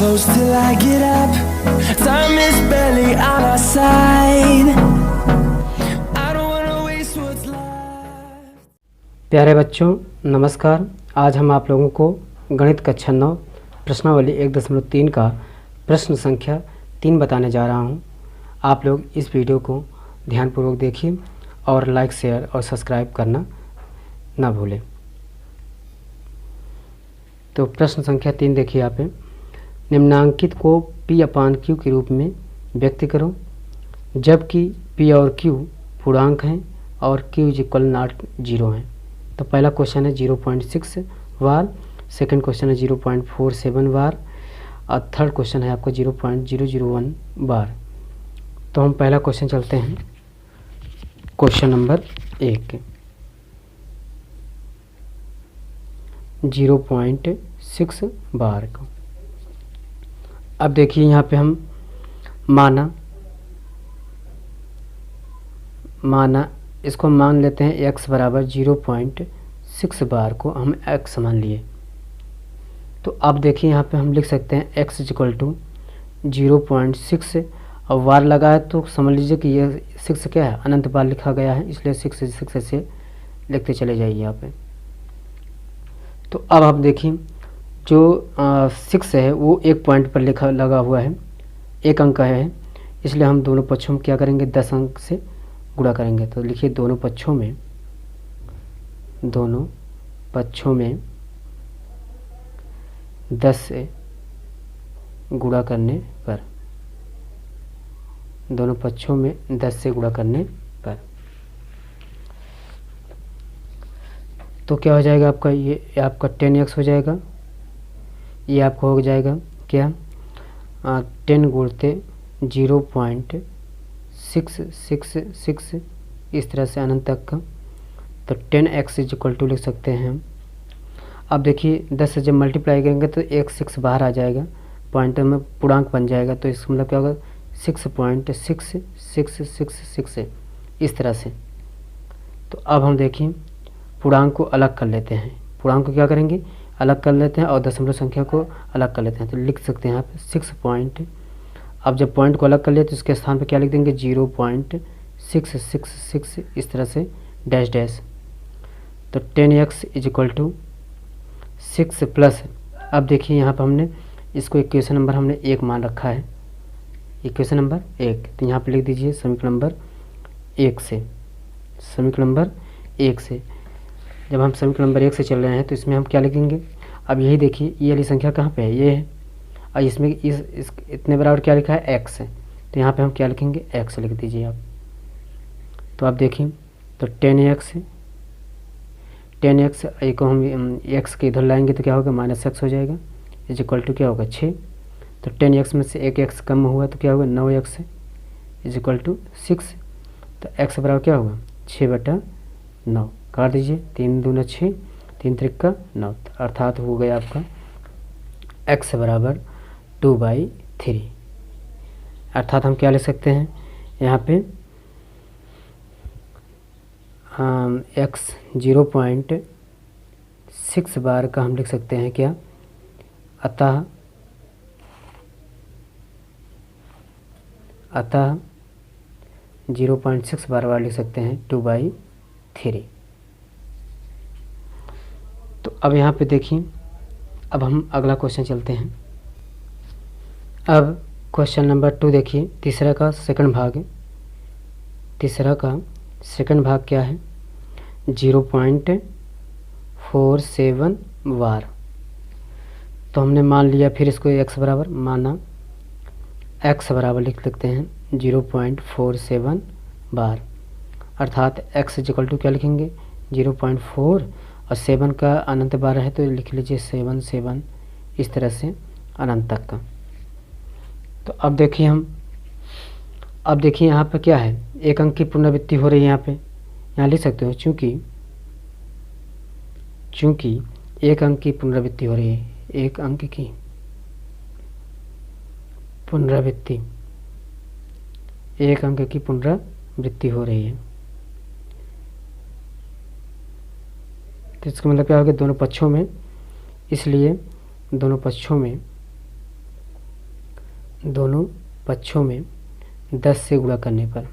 close till I get up. Time is barely on our side. I don't wanna waste what's left. प्यारे बच्चों नमस्कार। आज हम आप लोगों को गणित कक्षा 9 प्रश्नावली 1.3 का प्रश्न संख्या 3 बताने जा रहा हूं। आप लोग इस वीडियो को ध्यानपूर्वक देखिए और लाइक शेयर और सब्सक्राइब करना ना भूलें। तो प्रश्न संख्या 3 देखिए यहाँ पे, निम्नांकित को P/Q के रूप में व्यक्त करो जबकि P और Q पूर्णांक हैं और Q = 0 हैं। तो पहला क्वेश्चन है 0.6 बार, सेकंड क्वेश्चन है 0.47 बार और थर्ड क्वेश्चन है आपका 0.001 बार। तो हम पहला क्वेश्चन चलते हैं, क्वेश्चन नंबर 1 0.6 बार को। अब देखिए यहाँ पे हम माना इसको मान लेते हैं x बराबर 0.6 बार को हम x मान लिए। तो अब देखिए यहाँ पे हम लिख सकते हैं x = 0.6 और बार लगा है तो समझ लीजिए कि ये 6 क्या है, अनंत बार लिखा गया है, इसलिए 6 से लिखते चले जाइए यहाँ पे। तो अब आप देखिए जो 6 है वो एक पॉइंट पर लगा हुआ है, एक अंक है, इसलिए हम दोनों पक्षों में क्या करेंगे 10 अंक से गुणा करेंगे। तो लिखिए दोनों पक्षों में 10 से गुणा करने पर, दोनों पक्षों में 10 से गुणा करने पर तो क्या हो जाएगा आपका, ये आपका 10x हो जाएगा, ये आपका हो जाएगा क्या 10 गुणते 0.666 इस तरह से अनंत तक का। तो 10x = लिख सकते हैं हम। अब देखिए 10 से जब मल्टीप्लाई करेंगे तो एक 6 बाहर आ जाएगा, पॉइंट में पूर्णांक बन जाएगा, तो इसका मतलब क्या होगा 6.6666 इस तरह से। तो अब हम देखिए पूर्णांक को अलग कर लेते हैं, पूर्णांक को क्या करेंगे अलग कर लेते हैं और दशमलव संख्या को अलग कर लेते हैं। तो लिख सकते हैं यहाँ पे 6 पॉइंट, अब जब पॉइंट को अलग कर लिए तो इसके स्थान पे क्या लिख देंगे 0.666 इस तरह से डैश डैश। तो 10x = 6 प्लस, अब देखिए यहाँ पर हमने इसको इक्वेशन नंबर हमने 1 मान रखा है, इक्वेशन नंबर 1। तो यहाँ पे लिख दीजिए समीकरण नंबर 1 से। जब हम समीकरण नंबर 1 से चल रहे हैं तो इसमें हम क्या लिखेंगे, अब यही देखिए ये वाली संख्या कहाँ पे है, ये है, और इसमें इस इतने बराबर क्या लिखा है x है, तो यहाँ पे हम क्या लिखेंगे x लिख दीजिए आप। तो आप देखिए तो 10x को हम x के इधर लाएंगे तो क्या होगा -x हो जाएगा, = क्या होगा 6। तो 10x में से एक x कम हुआ तो क्या होगा 9x = 6। तो x बराबर क्या होगा 6/9, काट दीजिए 3 दूना 6, 3 त्रिका 9, अर्थात हो गया आपका x बराबर 2/3। अर्थात हम क्या लिख सकते हैं यहाँ पे x 0.6 बार का हम लिख सकते हैं क्या, अतः 0.6 बार लिख सकते हैं 2/3। तो अब यहाँ पे देखिए, अब हम अगला क्वेश्चन चलते हैं। अब क्वेश्चन नंबर 2 देखिए, तीसरा का सेकंड भाग क्या है 0.47 बार। तो हमने मान लिया, फिर इसको x बराबर माना, x बराबर लिख सकते हैं 0.47 बार, अर्थात x = क्या लिखेंगे 0.4 और 7 का अनंत बार है तो लिख लीजिए 7 इस तरह से अनंत तक का। तो अब देखिए यहाँ पे क्या है, एक अंक की पुनरावृत्ति हो रही है, यहाँ लिख सकते हो चूँकि एक अंक की पुनरावृत्ति हो रही है, एक अंक की पुनरावृत्ति हो रही है, तो इसका मतलब क्या होगा दोनों पक्षों में, इसलिए दोनों पक्षों में दोनों पक्षों में 10 से गुणा करने पर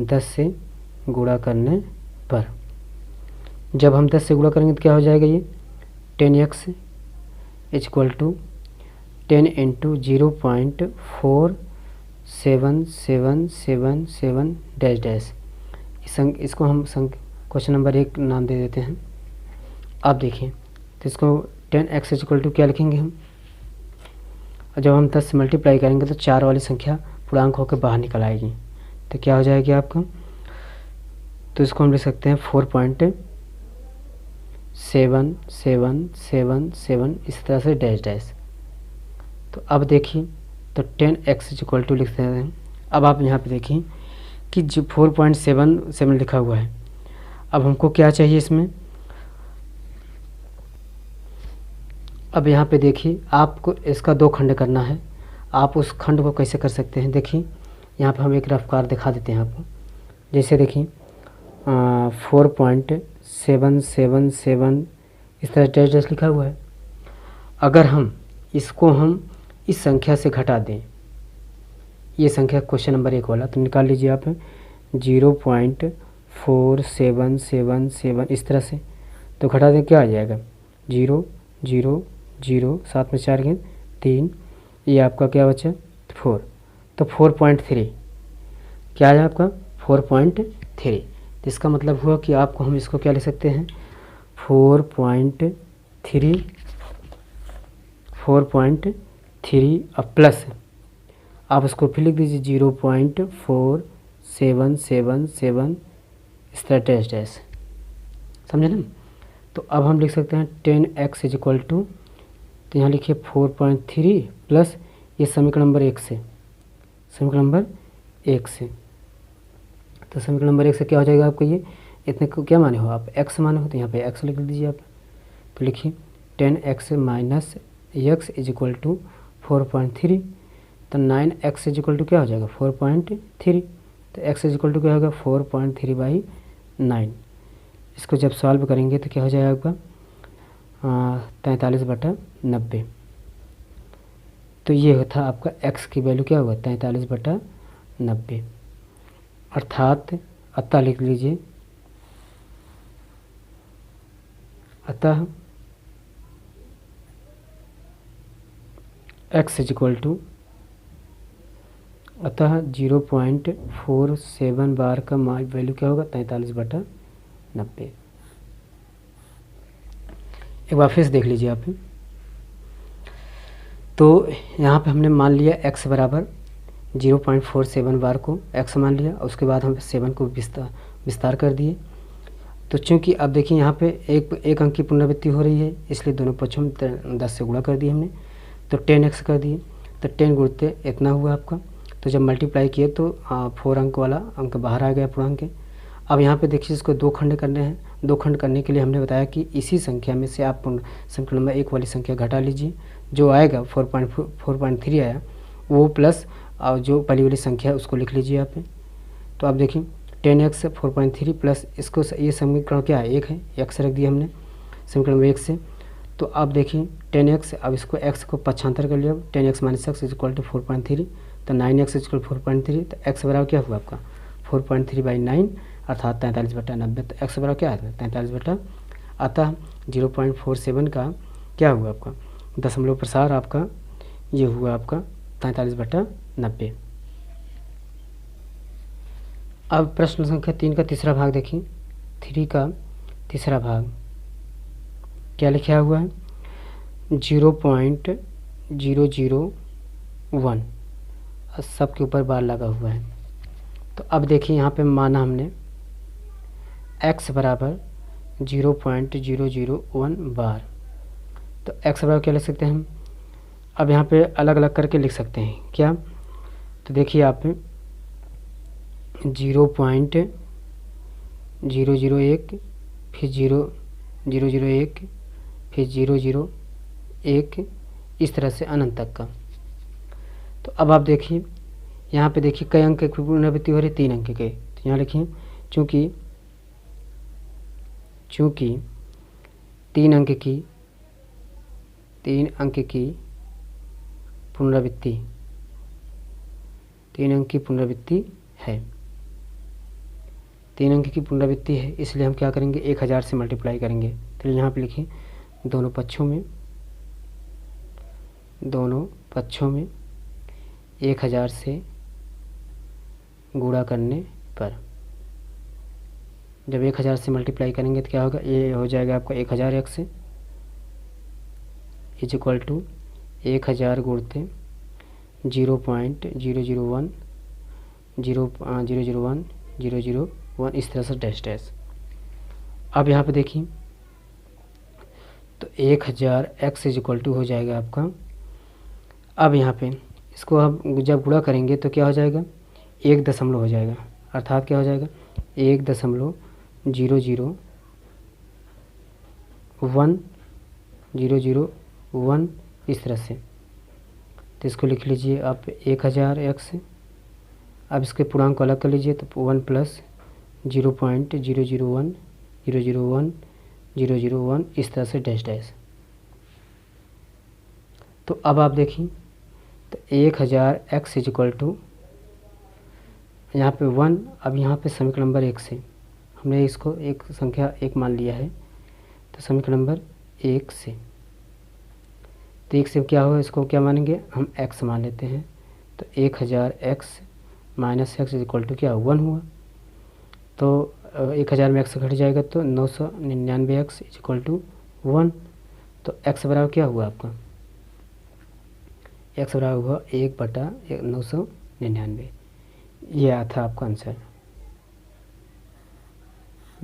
10 से गुणा करने पर जब हम 10 से गुणा करेंगे तो क्या हो जाएगा, ये 10x equal to 10 into 0.477777 dash dash. इसको हम क्वेश्चन नंबर 1 नाम दे देते हैं। आप देखिए तो इसको 10x इक्वल टू क्या लिखेंगे हम, और जब हम 10 से मल्टीप्लाई करेंगे तो 4 वाली संख्या पूर्णांक होकर बाहर निकल आएगी, तो क्या हो जाएगी आपका, तो इसको हम लिख सकते हैं 4.7777 इस तरह से डैश डैश। तो अब देखिए तो 10x इक्वल टू लिखते हैं। अब आप यहाँ पे देखिए कि जो 4.77 लिखा हुआ है, अब हमको क्या चाहिए इसमें, अब यहाँ पे देखिए आपको इसका 2 खंड करना है। आप उस खंड को कैसे कर सकते हैं, देखिए यहाँ पे हम एक रफ्तार दिखा देते हैं आपको। जैसे देखिए 4.777 इस तरह डैश डैश लिखा हुआ है। अगर हम इसको इस संख्या से घटा दें, ये संख्या क्वेश्चन नंबर 1 वाला, तो निकाल लीजिए आप 0.4777 इस तरह से, तो घटा दें क्या आ जाएगा 0 0 0 7 में 4 गेंद 3, ये आपका क्या बचा 4, तो 4.3 क्या है आपका 4.3। तो इसका मतलब हुआ कि आपको हम इसको क्या लिख सकते हैं 4.3 और प्लस आप उसको फिर लिख दीजिए 0.4777 इस तरह डैश डैश, समझे ना। तो अब हम लिख सकते हैं 10x इक्वल टू, तो यहाँ लिखिए 4.3 प्लस ये समीकरण नंबर 1 से, समीकरण नंबर 1 से, तो समीकरण नंबर 1 से क्या हो जाएगा आपको, ये इतने को क्या माने हो आप x माने हो, तो यहाँ पे x लिख दीजिए आप। तो लिखिए 10x minus x is equal to 4.3, तो 9x इज इक्वल टू क्या हो जाएगा 4.3, तो x इज इक्वल टू क्या होगा 4.3/9। इसको जब सॉल्व करेंगे तो क्या हो जाएगा आपका 43/90। तो ये होता आपका x की वैल्यू क्या होगा 43/90, अर्थात अतः लिख लीजिए, अतः x इज इक्वल टू, अतः 0.47 बार का वैल्यू क्या होगा 43/90। एक बार फिर से देख लीजिए आप। तो यहाँ पे हमने मान लिया x बराबर 0.47 बार को x मान लिया, और उसके बाद हम 7 को विस्तार कर दिए। तो चूँकि अब देखिए यहाँ पे एक अंक की पुनरावृत्ति हो रही है, इसलिए दोनों पक्षों में 10 से गुणा कर दिए हमने, तो 10x कर दिए, तो 10 गुणते इतना हुआ आपका। तो जब मल्टीप्लाई किए तो 4 अंक वाला अंक बाहर आ गया पूर्णांक। अब यहाँ पे देखिए इसको 2 खंड करने हैं। 2 खंड करने के लिए हमने बताया कि इसी संख्या में से आप समीकरण नंबर 1 वाली संख्या घटा लीजिए, जो आएगा 4.3 आया वो प्लस और जो पहली वाली संख्या है उसको लिख लीजिए आप। तो आप देखिए 10x 4.3 प्लस इसको, ये समीकरण क्या है 1 है, x रख दिया हमने समीकरण में 1 से। तो आप देखिए 10x, अब इसको x को पक्षांतर कर लिया, 10x minus x is equal to 4.3, तो 9x इज इक्वल 4.3, तो x बराबर क्या हुआ आपका 4.3/9 अर्थात 43/90। तो x बराबर क्या है 43, अतः 0.47 का क्या हुआ आपका दशमलव प्रसार आपका ये हुआ आपका 43/90। अब प्रश्न संख्या 3 का तीसरा भाग देखिए। 3 का तीसरा भाग क्या लिखा हुआ है 0.001 सब के ऊपर बार लगा हुआ है। तो अब देखिए यहाँ पे माना हमने x बराबर 0.001 बार, तो x बराबर क्या लिख सकते हैं हम, अब यहाँ पे अलग अलग करके लिख सकते हैं क्या। तो देखिए आप 0.001 फिर 0.001 फिर 0.001 इस तरह से अनंत तक का। तो अब आप देखिए यहाँ पे देखिए कई अंक की पुनरावृत्ति हो रही है 3 अंक के। तो यहाँ लिखिए चूँकि 3 अंक की पुनरावृत्ति, 3 अंक की पुनरावृत्ति है, 3 अंक की पुनरावृत्ति है, इसलिए हम क्या करेंगे 1000 से मल्टीप्लाई करेंगे। तो यहाँ पे लिखें दोनों पक्षों में 1000 से गुणा करने पर, जब 1000 से मल्टीप्लाई करेंगे तो क्या होगा, ये हो जाएगा आपका 1000x इज इक्वल टू 1000 गुणते 0.001 001 इस तरह से डैश डैश। अब यहाँ पे देखिए तो 1000x इज इक्वल टू हो जाएगा आपका, अब यहाँ पे इसको हम जब गुणा करेंगे तो क्या हो जाएगा 1 दशमलव हो जाएगा, अर्थात क्या हो जाएगा 1.001 इस तरह से। तो इसको लिख लीजिए आप 1000x, अब इसके पूर्णांक को अलग कर लीजिए तो 1 प्लस 0.001 इस तरह से डैश डैश। तो अब आप देखिए तो 1000x इज इक्वल टू यहाँ पे 1, अब यहाँ पे समीकरण नंबर 1 से हमने इसको एक संख्या 1 मान लिया है, तो समीकरण नंबर 1 से, तो 1 से क्या होगा, इसको क्या मानेंगे हम x मान लेते हैं। तो 1000x minus x is equal to क्या 1 हुआ, तो 1000 में x घट जाएगा तो 999x इज इक्वल टू 1। तो x बराबर क्या हुआ आपका, x बराबर हुआ 1/999। ये आया था आपका आंसर।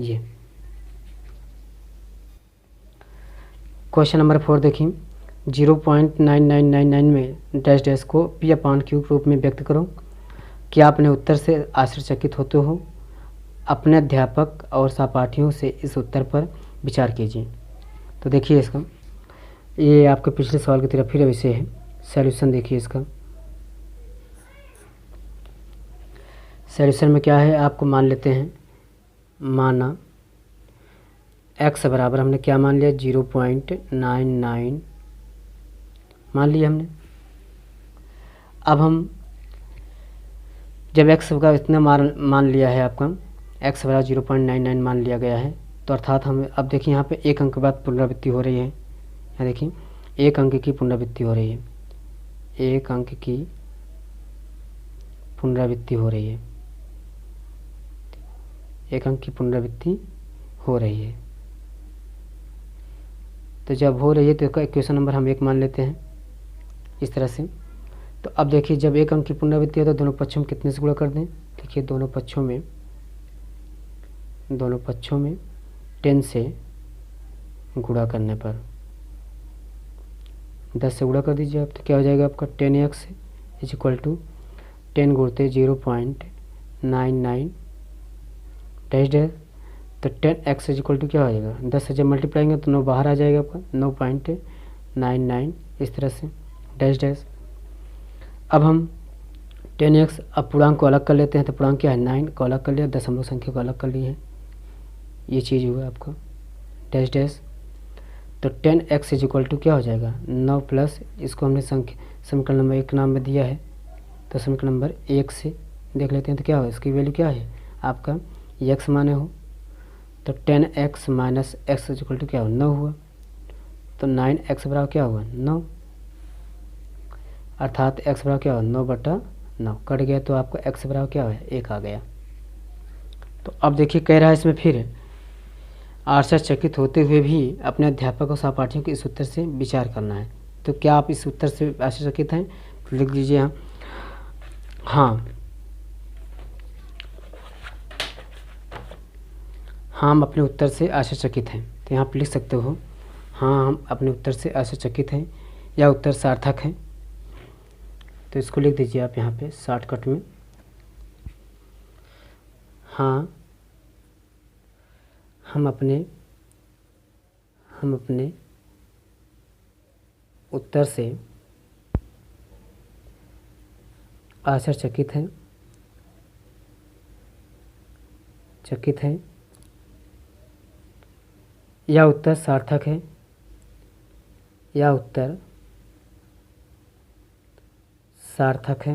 ये क्वेश्चन नंबर 4 देखिए, 0.9999 में डैश डैश को p/q रूप में व्यक्त करो। क्या अपने उत्तर से आश्चर्यचकित होते हो? अपने अध्यापक और सहपाठियों से इस उत्तर पर विचार कीजिए। तो देखिए इसका, ये आपके पिछले सवाल की तरह फिर वैसे है। सॉल्यूशन देखिए इसका, सॉल्यूशन में क्या है आपको मान लेते हैं, माना x बराबर हमने क्या मान लिया 0.99 मान लिया हमने। अब हम जब x का इतना मान लिया है आपका, x बराबर 0.99 मान लिया गया है, तो अर्थात हम अब देखिए यहाँ पे 1 अंक के बाद पुनरावृत्ति हो रही है। यहाँ देखिए 1 अंक की पुनरावृत्ति हो रही है, 1 अंक की पुनरावृत्ति हो रही है, 1 अंक की पुनरावृत्ति हो रही है। तो जब हो रही है तो इसका इक्वेशन नंबर हम 1 मान लेते हैं इस तरह से। तो अब देखिए जब 1 अंक की पुनरावृत्ति है तो दोनों पक्षों में कितने से गुणा कर दें। देखिए दोनों पक्षों में 10 से गुणा करने पर, 10 से गुणा कर दीजिए आप, तो क्या हो जाएगा आपका 10x इज इक्वल टू 10 गुणते 0.99 डैश डैश। तो 10x इज इक्वल टू क्या हो जाएगा, 10 से जब मल्टीप्लाएंगे तो 9 बाहर आ जाएगा आपका, 9.99 इस तरह से डैश डैश। अब हम 10x, अब पूर्णांक को अलग कर लेते हैं, तो पूर्णांक क्या है 9 को अलग कर लिया, दशमलव संख्या को अलग कर लिए हैं, ये चीज़ हुआ आपका डैश डैश। तो 10x इज इक्वल टू क्या हो जाएगा 9 प्लस, इसको हमने समीकरण नंबर 1 नाम में दिया है, तो समीकरण नंबर 1 से देख लेते हैं तो क्या होगा, इसकी वैल्यू क्या है आपका x माने हो, तो 10x minus x is equal to क्या हो 9 हुआ। तो 9x बराबर क्या हुआ 9, अर्थात x बराबर क्या हुआ 9/9 कट गया, तो आपको x बराबर क्या हुआ 1 आ गया। तो अब देखिए कह रहा है इसमें फिर आश्चर्यचकित होते हुए भी अपने अध्यापक और सहपाठियों के इस उत्तर से विचार करना है। तो क्या आप इस उत्तर से आश्चर्यचकित हैं, तो लिख लीजिए हाँ, हम अपने उत्तर से आश्चर्यचकित हैं। तो यहाँ पर लिख सकते हो हाँ हम अपने उत्तर से आश्चर्यचकित हैं, या उत्तर सार्थक है। तो इसको लिख दीजिए आप यहाँ पे शॉर्टकट में, हाँ हम अपने उत्तर से आश्चर्यचकित हैं, यह उत्तर सार्थक है, या उत्तर सार्थक है,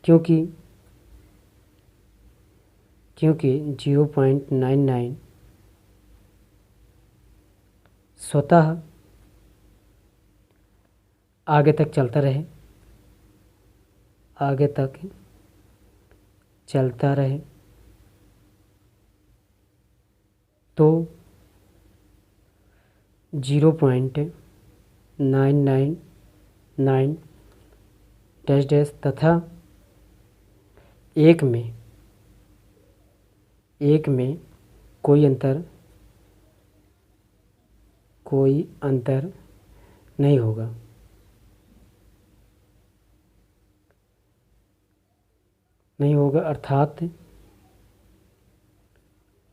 क्योंकि 0.99 स्वतः आगे तक चलता रहे, आगे तक चलता रहे, तो 0.999 डैश डैश तथा एक में कोई अंतर नहीं होगा।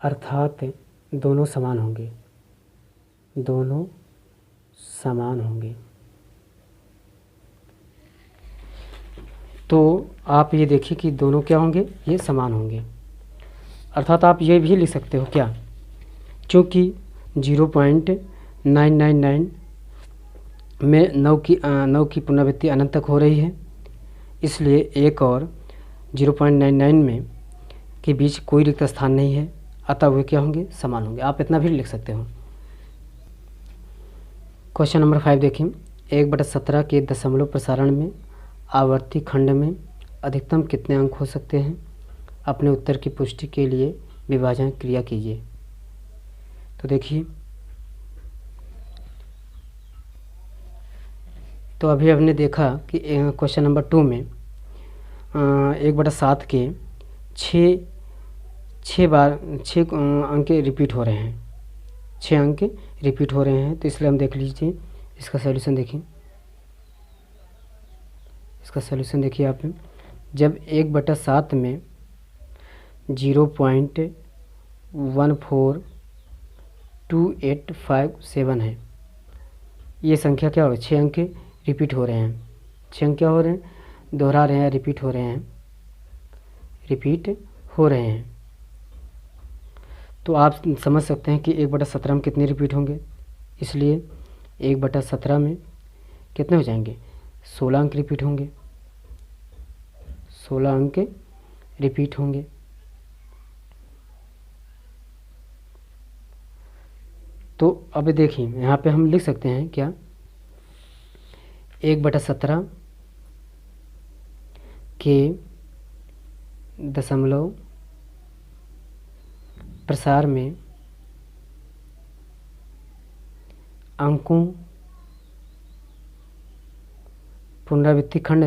अर्थात दोनों समान होंगे। तो आप ये देखिए कि दोनों क्या होंगे, ये समान होंगे। अर्थात आप ये भी लिख सकते हो क्या, क्योंकि 0.999 में 9 की पुनरावृत्ति अनंत तक हो रही है, इसलिए 1 और 0.99 में के बीच कोई रिक्त स्थान नहीं है, अतः वे क्या होंगे, समान होंगे। आप इतना भी लिख सकते हो। क्वेश्चन नंबर 5 देखिए। 1/17 के दशमलव प्रसारण में आवर्ती खंड में अधिकतम कितने अंक हो सकते हैं? अपने उत्तर की पुष्टि के लिए विभाजन क्रिया कीजिए। तो देखिए, तो अभी हमने देखा कि क्वेश्चन नंबर 2 में 1/7 के 6 अंक रिपीट हो रहे हैं, 6 अंक रिपीट हो रहे हैं। तो इसलिए हम देख लीजिए इसका सॉल्यूशन देखिए। इसका सॉल्यूशन देखिए आप, जब 1/7 में 0.14287 है, ये संख्या क्या हो, 6 अंक रिपीट हो रहे हैं, 6 अंक क्या हो रहे हैं, दोहरा रहे हैं, रिपीट हो रहे हैं। तो आप समझ सकते हैं कि 1/17 में कितने रिपीट होंगे, इसलिए 1/17 में कितने हो जाएंगे, 16 अंक रिपीट होंगे, 16 अंक रिपीट होंगे। तो अब देखिए यहाँ पे हम लिख सकते हैं क्या, 1/17 के दशमलव प्रसार में अंकों पुनरावृत्ति खंड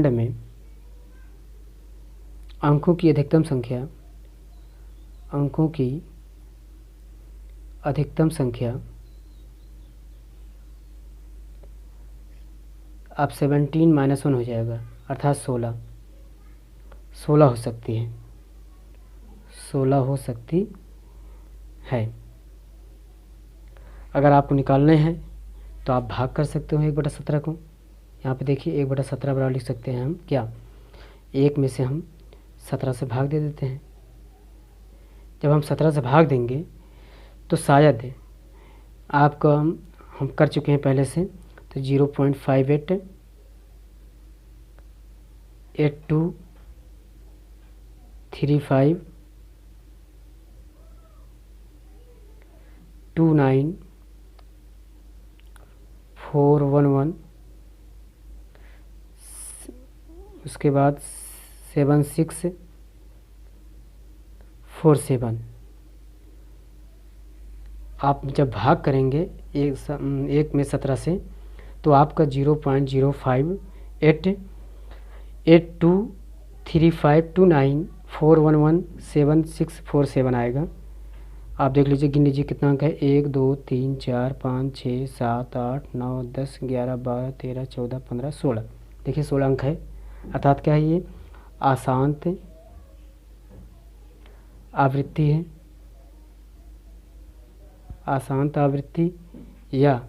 में अंकों की अधिकतम संख्या अब 17 - 1 हो जाएगा, अर्थात 16 हो सकती है, 16 हो सकती है। अगर आपको निकालने हैं तो आप भाग कर सकते हो 1/17 को। यहाँ पे देखिए 1/17 बराबर लिख सकते हैं हम क्या, 1 में से हम 17 से भाग दे देते हैं। जब हम 17 से भाग देंगे तो शायद आपको हम कर चुके हैं पहले से, तो 0.823529 उसके बाद 7647। आप जब भाग करेंगे 1 में 17 से, तो आपका 0.058823529411767 आएगा। आप देख लीजिए, गिन लीजिए कितना अंक है, 1 2 3 4 5 6 7 8 9 10 11 12 13 14 15 16। देखिए 16 अंक है, अर्थात क्या है, ये आशांत आवृत्ति है, आशांत आवृत्ति या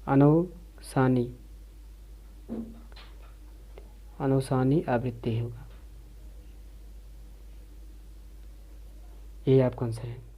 अनोसानी आवृत्ति होगा। यही आपका आंसर है।